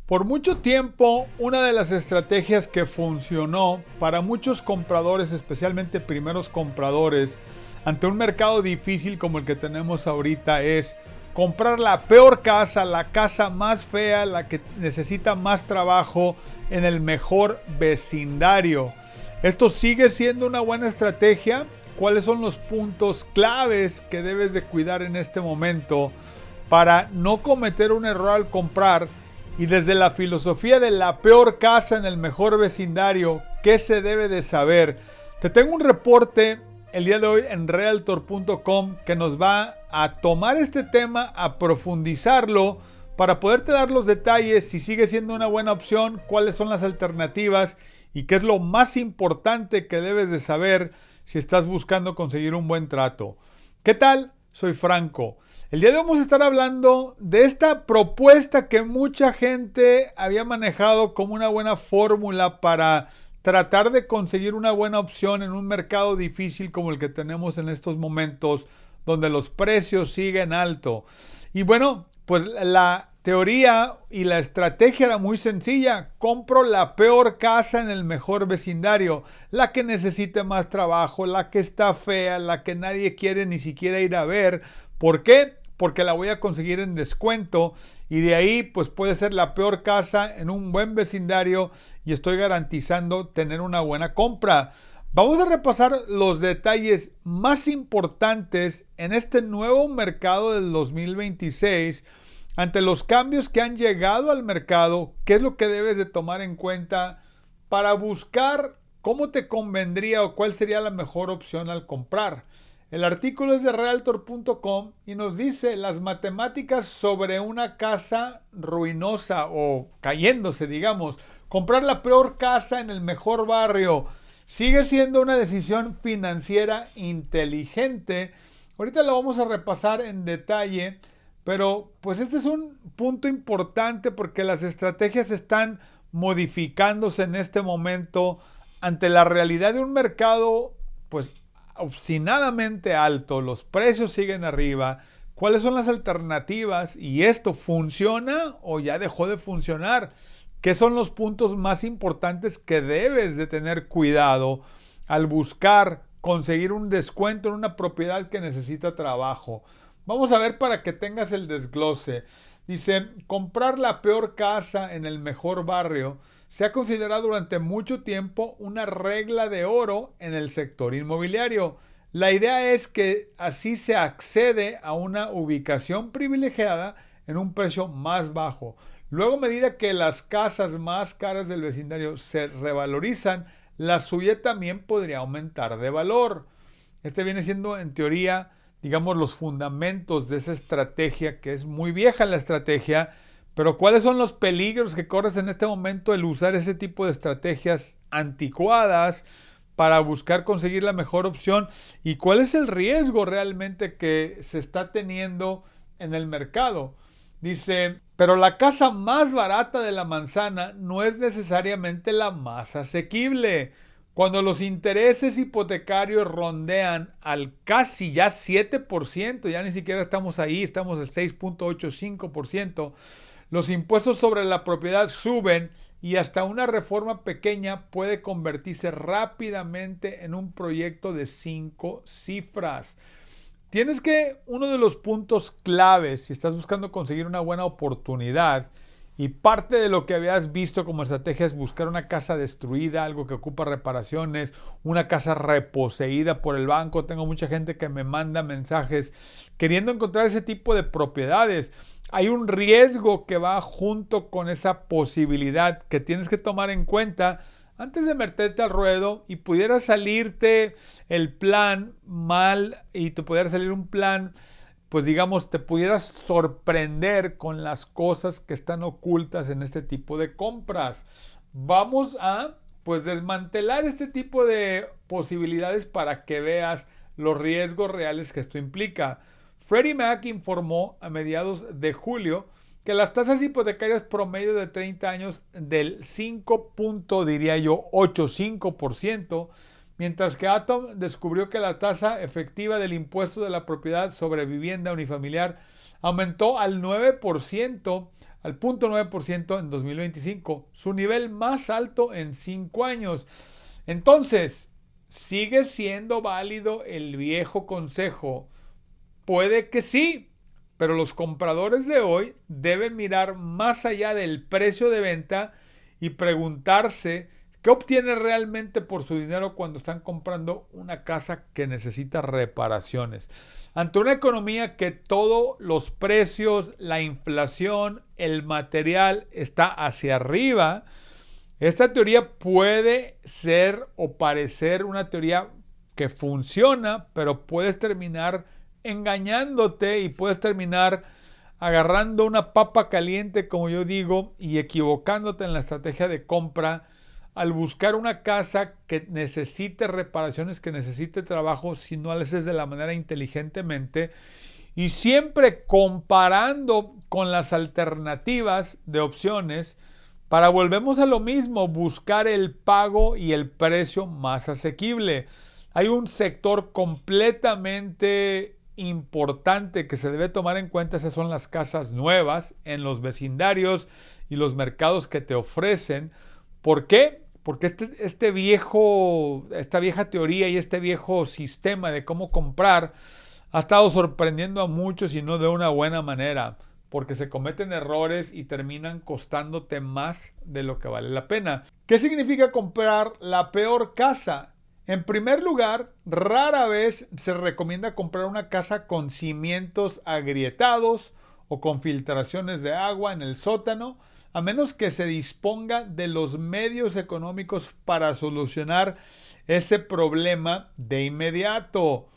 Por mucho tiempo, una de las estrategias que funcionó para muchos compradores, especialmente primeros compradores, ante un mercado difícil como el que tenemos ahorita, es comprar la peor casa, la casa más fea, la que necesita más trabajo en el mejor vecindario. ¿Esto sigue siendo una buena estrategia? ¿Cuáles son los puntos claves que debes de cuidar en este momento para no cometer un error al comprar? Y desde la filosofía de la peor casa en el mejor vecindario, ¿qué se debe de saber? Te tengo un reporte el día de hoy en realtor.com que nos va a tomar este tema, a profundizarlo para poderte dar los detalles, si sigue siendo una buena opción, cuáles son las alternativas y qué es lo más importante que debes de saber si estás buscando conseguir un buen trato. ¿Qué tal? Soy Franco. El día de hoy vamos a estar hablando de esta propuesta que mucha gente había manejado como una buena fórmula para tratar de conseguir una buena opción en un mercado difícil como el que tenemos en estos momentos, donde los precios siguen alto. Y bueno, pues la teoría y la estrategia era muy sencilla. Compro la peor casa en el mejor vecindario, la que necesite más trabajo, la que está fea, la que nadie quiere ni siquiera ir a ver. ¿Por qué? Porque la voy a conseguir en descuento y de ahí pues puede ser la peor casa en un buen vecindario y estoy garantizando tener una buena compra. Vamos a repasar los detalles más importantes en este nuevo mercado del 2026 ante los cambios que han llegado al mercado. ¿Qué es lo que debes de tomar en cuenta para buscar cómo te convendría o cuál sería la mejor opción al comprar? El artículo es de realtor.com y nos dice las matemáticas sobre una casa ruinosa o cayéndose, digamos. Comprar la peor casa en el mejor barrio sigue siendo una decisión financiera inteligente. Ahorita lo vamos a repasar en detalle, pero pues este es un punto importante porque las estrategias están modificándose en este momento ante la realidad de un mercado pues obstinadamente alto, los precios siguen arriba. ¿Cuáles son las alternativas? ¿Y esto funciona o ya dejó de funcionar? ¿Qué son los puntos más importantes que debes de tener cuidado al buscar conseguir un descuento en una propiedad que necesita trabajo? Vamos a ver para que tengas el desglose. Dice, comprar la peor casa en el mejor barrio se ha considerado durante mucho tiempo una regla de oro en el sector inmobiliario. La idea es que así se accede a una ubicación privilegiada en un precio más bajo. Luego, a medida que las casas más caras del vecindario se revalorizan, la suya también podría aumentar de valor. Este viene siendo, en teoría, digamos, los fundamentos de esa estrategia, que es muy vieja la estrategia. Pero ¿cuáles son los peligros que corres en este momento el usar ese tipo de estrategias anticuadas para buscar conseguir la mejor opción? ¿Y cuál es el riesgo realmente que se está teniendo en el mercado? Dice, pero la casa más barata de la manzana no es necesariamente la más asequible. Cuando los intereses hipotecarios rondean al casi ya 7%, ya ni siquiera estamos ahí, estamos al 6.85%, los impuestos sobre la propiedad suben y hasta una reforma pequeña puede convertirse rápidamente en un proyecto de 5 cifras. Tienes que, uno de los puntos claves, si estás buscando conseguir una buena oportunidad, y parte de lo que habías visto como estrategia es buscar una casa destruida, algo que ocupa reparaciones, una casa reposeída por el banco. Tengo mucha gente que me manda mensajes queriendo encontrar ese tipo de propiedades. Hay un riesgo que va junto con esa posibilidad que tienes que tomar en cuenta antes de meterte al ruedo y pudiera salirte el plan mal y te pudiera salir un plan, pues digamos, te pudieras sorprender con las cosas que están ocultas en este tipo de compras. Vamos a, pues, desmantelar este tipo de posibilidades para que veas los riesgos reales que esto implica. Freddie Mac informó a mediados de julio que las tasas hipotecarias promedio de 30 años del 5.85%, mientras que Atom descubrió que la tasa efectiva del impuesto de la propiedad sobre vivienda unifamiliar aumentó al 9% al 0.9% en 2025, su nivel más alto en 5 años. Entonces, ¿sigue siendo válido el viejo consejo? Puede que sí, pero los compradores de hoy deben mirar más allá del precio de venta y preguntarse qué obtiene realmente por su dinero cuando están comprando una casa que necesita reparaciones. Ante una economía que todos los precios, la inflación, el material está hacia arriba, esta teoría puede ser o parecer una teoría que funciona, pero puedes terminar engañándote y puedes terminar agarrando una papa caliente, como yo digo, y equivocándote en la estrategia de compra al buscar una casa que necesite reparaciones, que necesite trabajo, si no lo haces de la manera inteligentemente y siempre comparando con las alternativas de opciones para, volvemos a lo mismo, buscar el pago y el precio más asequible. Hay un sector completamente importante que se debe tomar en cuenta, esas son las casas nuevas en los vecindarios y los mercados que te ofrecen. ¿Por qué? Porque esta vieja teoría y este viejo sistema de cómo comprar ha estado sorprendiendo a muchos y no de una buena manera, porque se cometen errores y terminan costándote más de lo que vale la pena. ¿Qué significa comprar la peor casa? En primer lugar, rara vez se recomienda comprar una casa con cimientos agrietados o con filtraciones de agua en el sótano, a menos que se disponga de los medios económicos para solucionar ese problema de inmediato.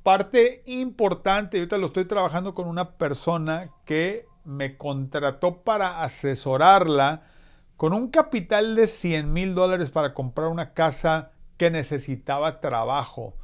Parte importante, ahorita lo estoy trabajando con una persona que me contrató para asesorarla con un capital de $100,000 para comprar una casa que necesitaba trabajo.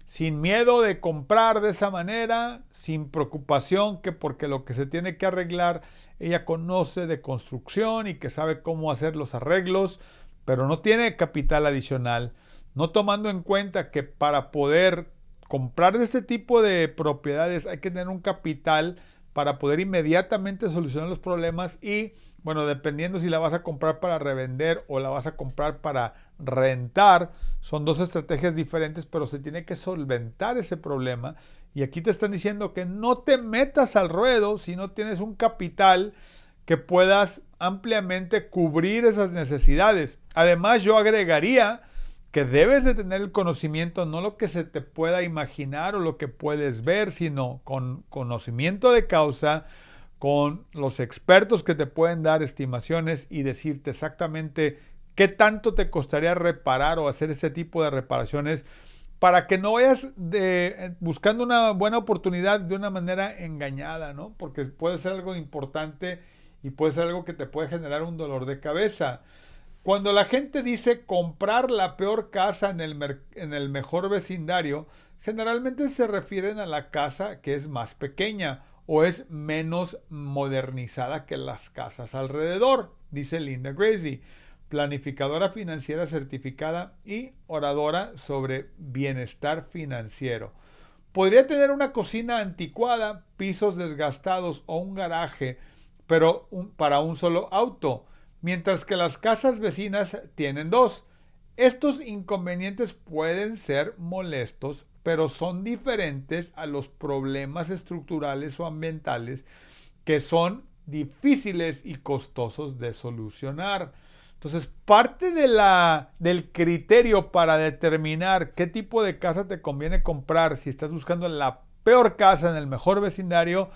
Sin miedo de comprar de esa manera, sin preocupación que porque lo que se tiene que arreglar, ella conoce de construcción y que sabe cómo hacer los arreglos, pero no tiene capital adicional, no tomando en cuenta que para poder comprar de este tipo de propiedades hay que tener un capital para poder inmediatamente solucionar los problemas y, bueno, dependiendo si la vas a comprar para revender o la vas a comprar para rentar, son dos estrategias diferentes, pero se tiene que solventar ese problema. Y aquí te están diciendo que no te metas al ruedo si no tienes un capital que puedas ampliamente cubrir esas necesidades. Además, yo agregaría que debes de tener el conocimiento, no lo que se te pueda imaginar o lo que puedes ver, sino con conocimiento de causa, con los expertos que te pueden dar estimaciones y decirte exactamente qué tanto te costaría reparar o hacer ese tipo de reparaciones para que no vayas buscando una buena oportunidad de una manera engañada, ¿no? Porque puede ser algo importante y puede ser algo que te puede generar un dolor de cabeza. Cuando la gente dice comprar la peor casa en el mejor vecindario, generalmente se refieren a la casa que es más pequeña o es menos modernizada que las casas alrededor, dice Linda Gracie, planificadora financiera certificada y oradora sobre bienestar financiero. Podría tener una cocina anticuada, pisos desgastados o un garaje, pero para un solo auto, mientras que las casas vecinas tienen dos. Estos inconvenientes pueden ser molestos, pero son diferentes a los problemas estructurales o ambientales que son difíciles y costosos de solucionar. Entonces, parte del criterio para determinar qué tipo de casa te conviene comprar, si estás buscando la peor casa en el mejor vecindario,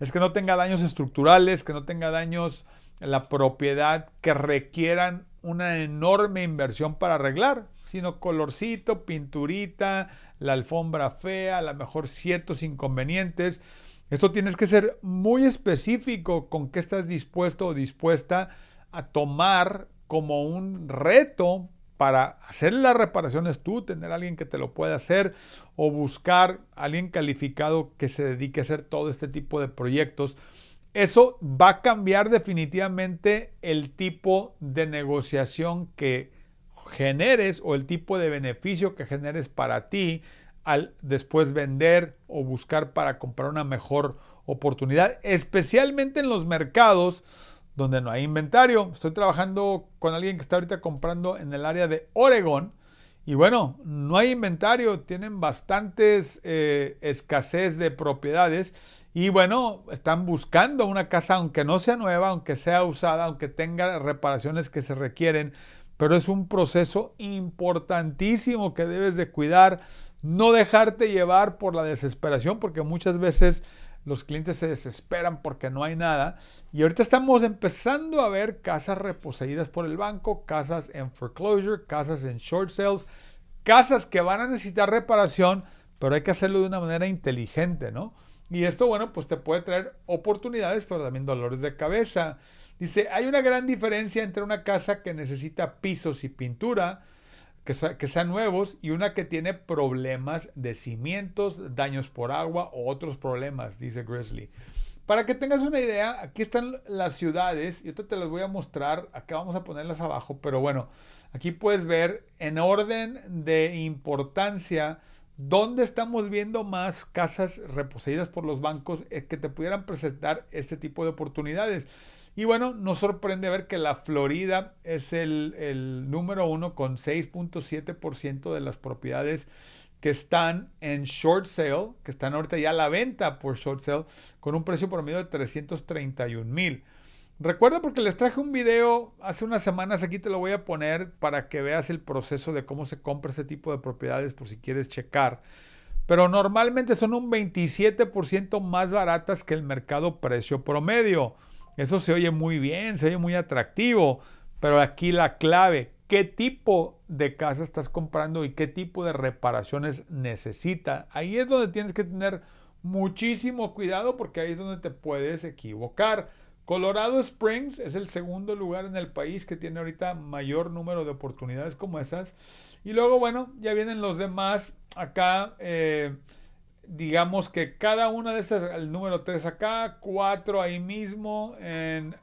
es que no tenga daños estructurales, que no tenga daños en la propiedad que requieran una enorme inversión para arreglar, sino colorcito, pinturita, la alfombra fea, a lo mejor ciertos inconvenientes. Esto tienes que ser muy específico con qué estás dispuesto o dispuesta a tomar como un reto para hacer las reparaciones tú, tener a alguien que te lo pueda hacer o buscar a alguien calificado que se dedique a hacer todo este tipo de proyectos. Eso va a cambiar definitivamente el tipo de negociación que generes o el tipo de beneficio que generes para ti al después vender o buscar para comprar una mejor oportunidad, especialmente en los mercados donde no hay inventario. Estoy trabajando con alguien que está ahorita comprando en el área de Oregón y bueno, no hay inventario, tienen bastantes escasez de propiedades y bueno, están buscando una casa aunque no sea nueva, aunque sea usada, aunque tenga reparaciones que se requieren, pero es un proceso importantísimo que debes de cuidar, no dejarte llevar por la desesperación, porque muchas veces los clientes se desesperan porque no hay nada. Y ahorita estamos empezando a ver casas reposeídas por el banco, casas en foreclosure, casas en short sales, casas que van a necesitar reparación, pero hay que hacerlo de una manera inteligente, ¿no? Y esto, bueno, pues te puede traer oportunidades, pero también dolores de cabeza. Dice, hay una gran diferencia entre una casa que necesita pisos y pintura, que sean nuevos, y una que tiene problemas de cimientos, daños por agua o otros problemas, dice Grizzly. Para que tengas una idea, aquí están las ciudades, y ahorita te las voy a mostrar, acá vamos a ponerlas abajo, pero bueno, aquí puedes ver en orden de importancia dónde estamos viendo más casas reposeídas por los bancos que te pudieran presentar este tipo de oportunidades. Y bueno, nos sorprende ver que la Florida es el número 1 con 6.7% de las propiedades que están en short sale, que están ahorita ya a la venta por short sale, con un precio promedio de $331,000. Recuerda, porque les traje un video hace unas semanas, aquí te lo voy a poner para que veas el proceso de cómo se compra ese tipo de propiedades por si quieres checar. Pero normalmente son un 27% más baratas que el mercado precio promedio. Eso se oye muy bien, se oye muy atractivo, pero aquí la clave, ¿qué tipo de casa estás comprando y qué tipo de reparaciones necesita? Ahí es donde tienes que tener muchísimo cuidado, porque ahí es donde te puedes equivocar. Colorado Springs es el segundo lugar en el país que tiene ahorita mayor número de oportunidades como esas. Y luego, bueno, ya vienen los demás acá. Digamos que cada una de estas, el número 3 acá, 4 ahí mismo en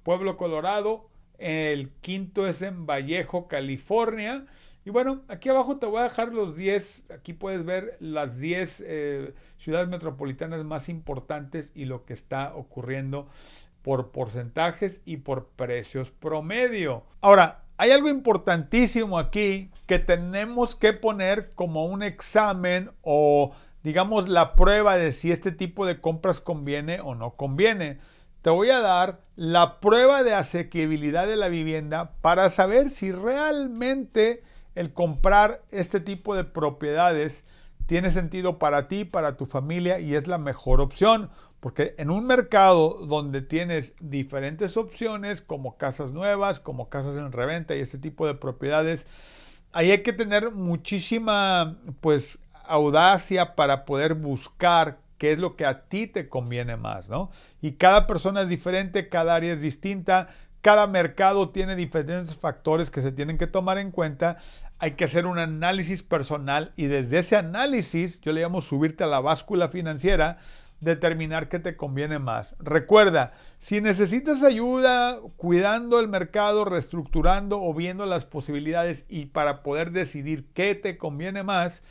Pueblo, Colorado, el quinto es en Vallejo, California. Y bueno, aquí abajo te voy a dejar los 10, aquí puedes ver las 10 ciudades metropolitanas más importantes y lo que está ocurriendo por porcentajes y por precios promedio. Ahora, hay algo importantísimo aquí que tenemos que poner como un examen o digamos la prueba de si este tipo de compras conviene o no conviene. Te voy a dar la prueba de asequibilidad de la vivienda para saber si realmente el comprar este tipo de propiedades tiene sentido para ti, para tu familia, y es la mejor opción. Porque en un mercado donde tienes diferentes opciones, como casas nuevas, como casas en reventa y este tipo de propiedades, ahí hay que tener muchísima, pues, audacia para poder buscar qué es lo que a ti te conviene más, ¿no? Y cada persona es diferente, cada área es distinta, cada mercado tiene diferentes factores que se tienen que tomar en cuenta. Hay que hacer un análisis personal y desde ese análisis, yo le llamo subirte a la báscula financiera, determinar qué te conviene más. Recuerda, si necesitas ayuda cuidando el mercado, reestructurando o viendo las posibilidades y para poder decidir qué te conviene más,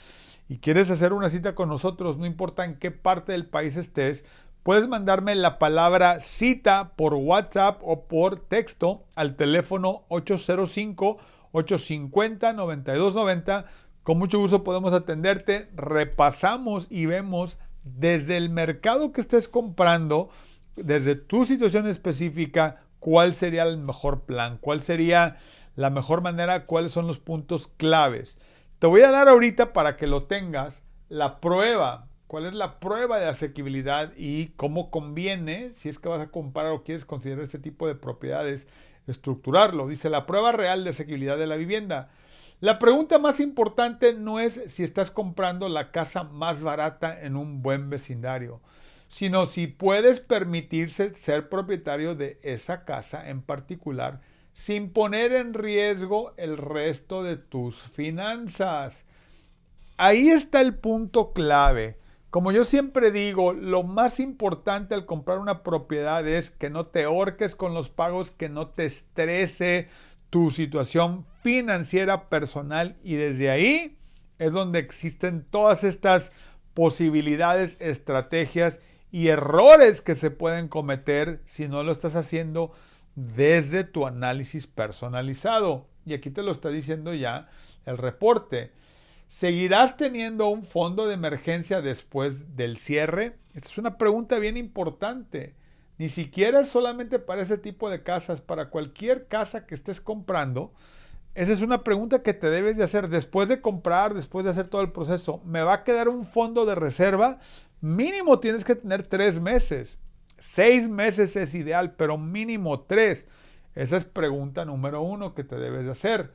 y quieres hacer una cita con nosotros, no importa en qué parte del país estés, puedes mandarme la palabra cita por WhatsApp o por texto al teléfono 805-850-9290. Con mucho gusto podemos atenderte, repasamos y vemos desde el mercado que estés comprando, desde tu situación específica, cuál sería el mejor plan, cuál sería la mejor manera, cuáles son los puntos claves. Te voy a dar ahorita, para que lo tengas, la prueba. ¿Cuál es la prueba de asequibilidad y cómo conviene, si es que vas a comprar o quieres considerar este tipo de propiedades, estructurarlo? Dice, la prueba real de asequibilidad de la vivienda. La pregunta más importante no es si estás comprando la casa más barata en un buen vecindario, sino si puedes permitirse ser propietario de esa casa en particular sin poner en riesgo el resto de tus finanzas. Ahí está el punto clave. Como yo siempre digo, lo más importante al comprar una propiedad es que no te ahorques con los pagos, que no te estrese tu situación financiera personal, y desde ahí es donde existen todas estas posibilidades, estrategias y errores que se pueden cometer si no lo estás haciendo desde tu análisis personalizado. Y aquí te lo está diciendo ya el reporte. ¿Seguirás teniendo un fondo de emergencia después del cierre? Esta es una pregunta bien importante. Ni siquiera es solamente para ese tipo de casas, para cualquier casa que estés comprando. Esa es una pregunta que te debes de hacer después de comprar, después de hacer todo el proceso. ¿Me va a quedar un fondo de reserva? Mínimo tienes que tener 3 meses. 6 meses es ideal, pero mínimo 3. Esa es pregunta número 1 que te debes de hacer.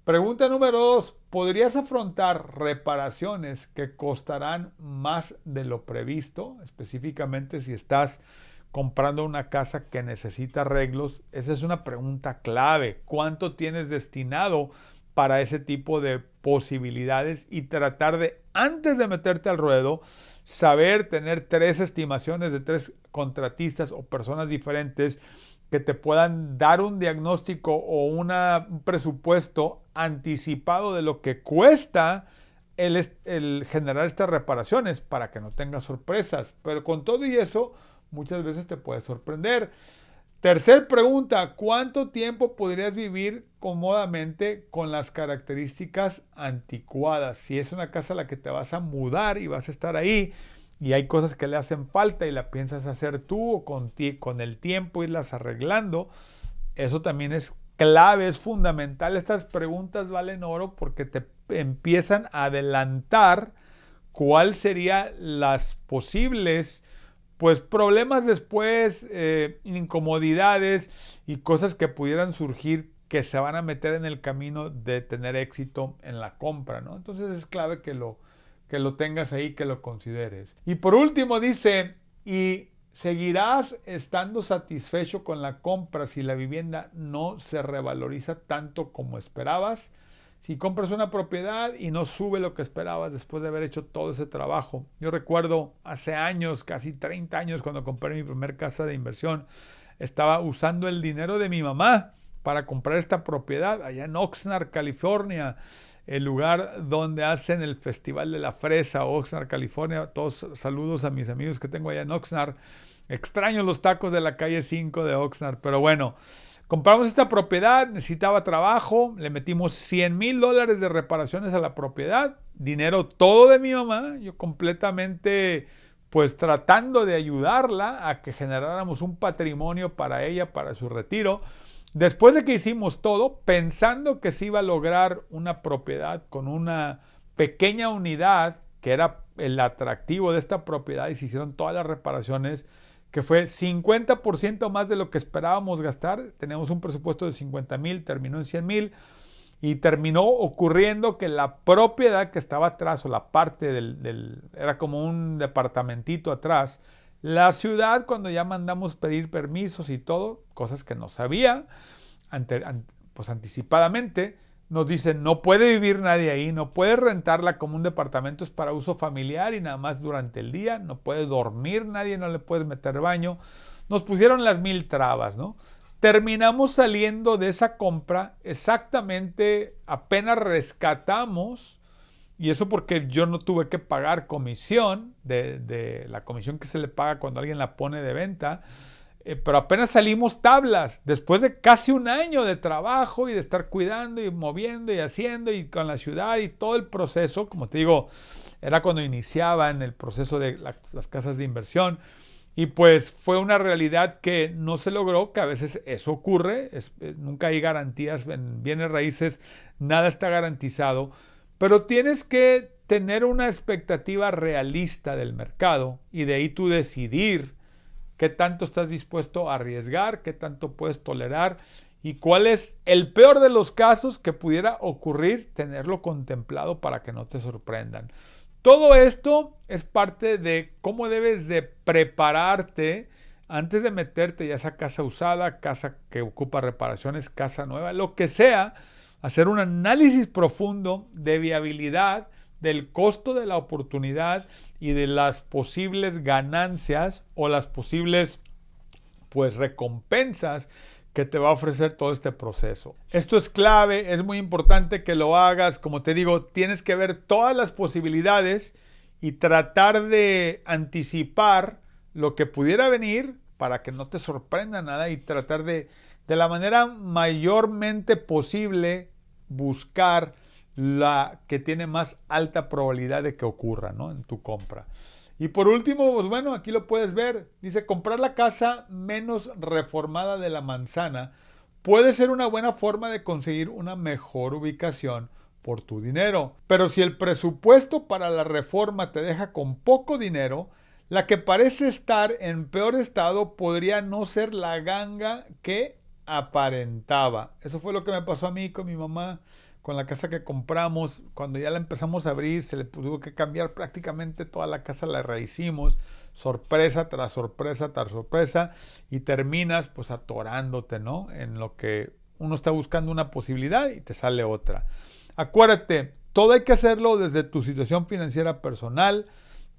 Pregunta número 2. ¿Podrías afrontar reparaciones que costarán más de lo previsto? Específicamente si estás comprando una casa que necesita arreglos. Esa es una pregunta clave. ¿Cuánto tienes destinado para ese tipo de posibilidades? Y tratar de, antes de meterte al ruedo, saber tener 3 estimaciones de 3 contratistas o personas diferentes que te puedan dar un diagnóstico o un presupuesto anticipado de lo que cuesta el generar estas reparaciones para que no tengas sorpresas. Pero con todo y eso, muchas veces te puede sorprender. Tercer pregunta, ¿cuánto tiempo podrías vivir cómodamente con las características anticuadas? Si es una casa a la que te vas a mudar y vas a estar ahí y hay cosas que le hacen falta y la piensas hacer tú o con el tiempo irlas arreglando, eso también es clave, es fundamental. Estas preguntas valen oro porque te empiezan a adelantar cuál serían las posibles problemas después, incomodidades y cosas que pudieran surgir que se van a meter en el camino de tener éxito en la compra, ¿no? Entonces es clave que lo tengas ahí, que lo consideres. Y por último dice, ¿y seguirás estando satisfecho con la compra si la vivienda no se revaloriza tanto como esperabas? Si compras una propiedad y no sube lo que esperabas después de haber hecho todo ese trabajo. Yo recuerdo hace años, casi 30 años, cuando compré mi primer casa de inversión, estaba usando el dinero de mi mamá para comprar esta propiedad allá en Oxnard, California, el lugar donde hacen el Festival de la Fresa, Oxnard, California. Todos saludos a mis amigos que tengo allá en Oxnard. Extraño los tacos de la calle 5 de Oxnard, pero bueno. Compramos esta propiedad, necesitaba trabajo, le metimos $100,000 de reparaciones a la propiedad, dinero todo de mi mamá, yo completamente tratando de ayudarla a que generáramos un patrimonio para ella, para su retiro. Después de que hicimos todo, pensando que se iba a lograr una propiedad con una pequeña unidad, que era el atractivo de esta propiedad, y se hicieron todas las reparaciones, que fue 50% más de lo que esperábamos gastar. Teníamos un presupuesto de 50,000, terminó en 100,000 y terminó ocurriendo que la propiedad que estaba atrás, o la parte era como un departamentito atrás, la ciudad, cuando ya mandamos pedir permisos y todo, cosas que no sabía anticipadamente, nos dicen no puede vivir nadie ahí, no puede rentarla como un departamento, es para uso familiar y nada más durante el día, no puede dormir nadie, no le puedes meter baño. Nos pusieron las 1000 trabas, ¿no? Terminamos saliendo de esa compra exactamente, apenas rescatamos, y eso porque yo no tuve que pagar comisión, de la comisión que se le paga cuando alguien la pone de venta. Pero apenas salimos tablas, después de casi un año de trabajo y de estar cuidando y moviendo y haciendo y con la ciudad y todo el proceso. Como te digo, era cuando iniciaba en el proceso de las casas de inversión, y fue una realidad que no se logró, que a veces eso ocurre, nunca hay garantías en bienes raíces, nada está garantizado, pero tienes que tener una expectativa realista del mercado y de ahí tú decidir qué tanto estás dispuesto a arriesgar, qué tanto puedes tolerar y cuál es el peor de los casos que pudiera ocurrir, tenerlo contemplado para que no te sorprendan. Todo esto es parte de cómo debes de prepararte antes de meterte, ya sea casa usada, casa que ocupa reparaciones, casa nueva, lo que sea, hacer un análisis profundo de viabilidad, del costo de la oportunidad y de las posibles ganancias o las posibles recompensas que te va a ofrecer todo este proceso. Esto es clave, es muy importante que lo hagas. Como te digo, tienes que ver todas las posibilidades y tratar de anticipar lo que pudiera venir para que no te sorprenda nada y tratar de la manera mayormente posible buscar la que tiene más alta probabilidad de que ocurra, ¿no?, en tu compra. Y por último, pues bueno, aquí lo puedes ver. Dice, comprar la casa menos reformada de la manzana puede ser una buena forma de conseguir una mejor ubicación por tu dinero. Pero si el presupuesto para la reforma te deja con poco dinero, la que parece estar en peor estado podría no ser la ganga que aparentaba. Eso fue lo que me pasó a mí con mi mamá, con la casa que compramos. Cuando ya la empezamos a abrir, se le tuvo que cambiar prácticamente toda la casa, la rehicimos, sorpresa tras sorpresa tras sorpresa, y terminas pues atorándote, ¿no?, en lo que uno está buscando una posibilidad y te sale otra. Acuérdate, todo hay que hacerlo desde tu situación financiera personal.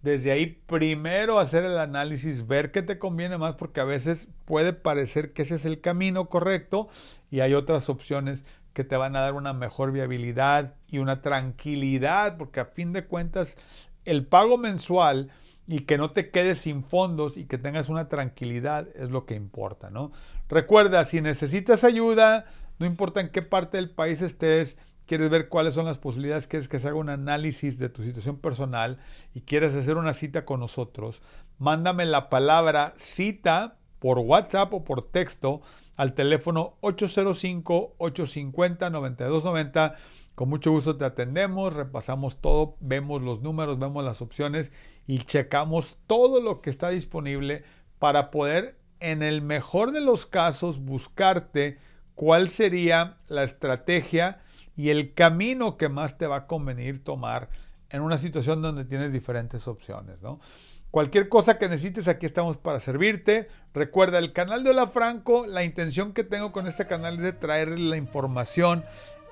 Desde ahí primero hacer el análisis, ver qué te conviene más, porque a veces puede parecer que ese es el camino correcto y hay otras opciones que te van a dar una mejor viabilidad y una tranquilidad, porque a fin de cuentas el pago mensual y que no te quedes sin fondos y que tengas una tranquilidad es lo que importa, ¿no? Recuerda, si necesitas ayuda, no importa en qué parte del país estés, quieres ver cuáles son las posibilidades, quieres que se haga un análisis de tu situación personal y quieres hacer una cita con nosotros, mándame la palabra cita por WhatsApp o por texto al teléfono 805-850-9290. Con mucho gusto te atendemos, repasamos todo, vemos los números, vemos las opciones y checamos todo lo que está disponible para poder, en el mejor de los casos, buscarte cuál sería la estrategia y el camino que más te va a convenir tomar en una situación donde tienes diferentes opciones, ¿no? Cualquier cosa que necesites, aquí estamos para servirte. Recuerda, el canal de Hola Franco, la intención que tengo con este canal es de traerles la información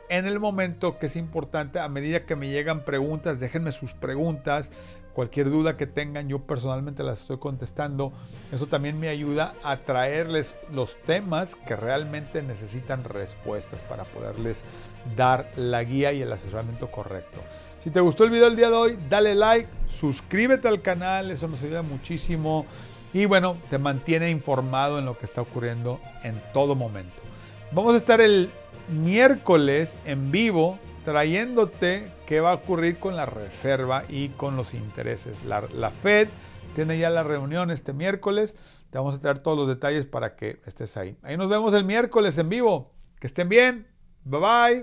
en el momento que es importante. A medida que me llegan preguntas, déjenme sus preguntas. Cualquier duda que tengan, yo personalmente las estoy contestando. Eso también me ayuda a traerles los temas que realmente necesitan respuestas para poderles dar la guía y el asesoramiento correcto. Si te gustó el video del día de hoy, dale like, suscríbete al canal, eso nos ayuda muchísimo. Y bueno, te mantiene informado en lo que está ocurriendo en todo momento. Vamos a estar el miércoles en vivo trayéndote qué va a ocurrir con la reserva y con los intereses. La Fed tiene ya la reunión este miércoles. Te vamos a traer todos los detalles para que estés ahí. Ahí nos vemos el miércoles en vivo. Que estén bien. Bye bye.